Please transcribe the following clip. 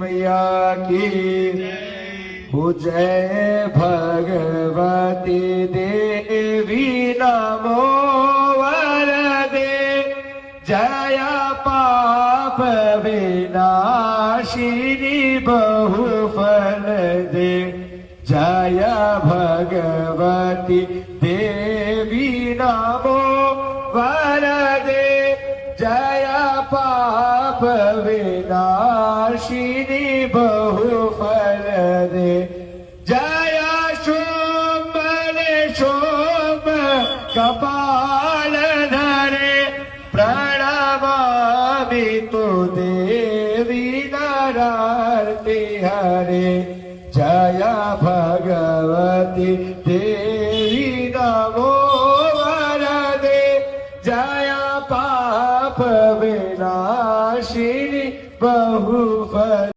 मैया की जय भगवती देवी नमो वरदे जय पाप विनाशिनी बहुफल दे जय भगवती देवी नमो वरदे जय पाप विनाशिनी बहुफल दे जय शुंभ शुंभ कपाल धरे प्रणमामि तो देवी नारायणी हरे जय भगवती देवी नमो वरदे जय पाप विनाशिनी बहु